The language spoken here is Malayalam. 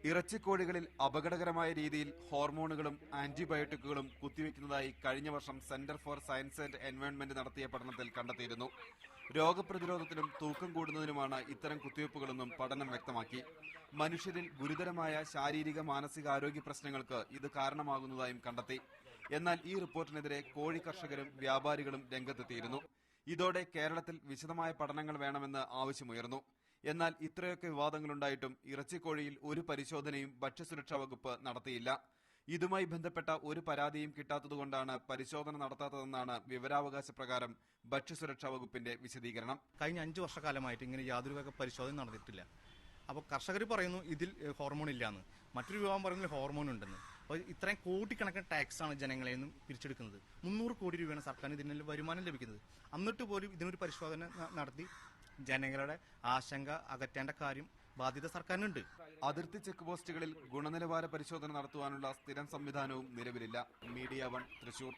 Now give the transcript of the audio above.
ഇറച്ചിക്കോഴികളിൽ അപകടകരമായ രീതിയിൽ ഹോർമോണുകളും ആന്റിബയോട്ടിക്കുകളും കുത്തിവെക്കുന്നതായി കഴിഞ്ഞ വർഷം centre for science and environment നടത്തിയ പഠനത്തിൽ കണ്ടെത്തിയിരുന്നു. രോഗപ്രതിരോധത്തിനും തൂക്കം കൂടുന്നതിനുമാണ് ഇത്തരം കുത്തിവയ്പ്പുകളെന്നും പഠനം വ്യക്തമാക്കി. മനുഷ്യരിൽ ഗുരുതരമായ ശാരീരിക മാനസികാരോഗ്യ പ്രശ്നങ്ങൾക്ക് ഇത് കാരണമാകുന്നതായും കണ്ടെത്തി. എന്നാൽ ഈ റിപ്പോർട്ടിനെതിരെ കോഴി കർഷകരും വ്യാപാരികളും രംഗത്തെത്തിയിരുന്നു. ഇതോടെ കേരളത്തിൽ വിശദമായ പഠനങ്ങൾ വേണമെന്ന് ആവശ്യമുയർന്നു. എന്നാൽ ഇത്രയൊക്കെ വിവാദങ്ങളുണ്ടായിട്ടും ഇറച്ചിക്കോഴിയിൽ ഒരു പരിശോധനയും ഭക്ഷ്യസുരക്ഷാ വകുപ്പ് നടത്തിയില്ല. ഇതുമായി ബന്ധപ്പെട്ട ഒരു പരാതിയും കിട്ടാത്തതുകൊണ്ടാണ് പരിശോധന നടത്താത്തതെന്നാണ് വിവരാവകാശ പ്രകാരം ഭക്ഷ്യസുരക്ഷാ വകുപ്പിന്റെ വിശദീകരണം. കഴിഞ്ഞ 5 വർഷക്കാലമായിട്ട് ഇങ്ങനെ യാതൊരു വക പരിശോധന നടന്നിട്ടില്ല. അപ്പോൾ കർഷകർ പറയുന്നു ഇതിൽ ഹോർമോൺ ഇല്ലാന്ന്, മറ്റൊരു വിഭാഗം പറയുന്നത് ഹോർമോൺ ഉണ്ടെന്ന്. അപ്പോൾ ഇത്രയും കോടിക്കണക്കിന് ടാക്സാണ് ജനങ്ങളിൽ നിന്നും പിരിച്ചെടുക്കുന്നത്. 300 കോടി രൂപയാണ് സർക്കാരിന് ഇതിനുള്ള വരുമാനം ലഭിക്കുന്നത്. എന്നിട്ട് പോലും ഇതിനൊരു പരിശോധന നടത്തി ജനങ്ങളുടെ ആശങ്ക അകറ്റേണ്ട കാര്യം ബാധ്യത സർക്കാരിനുണ്ട്. അതിർത്തി ചെക്ക് പോസ്റ്റുകളിൽ ഗുണനിലവാര പരിശോധന നടത്തുവാനുള്ള സ്ഥിരം സംവിധാനവും നിലവിലില്ല. മീഡിയ 1 തൃശൂർ.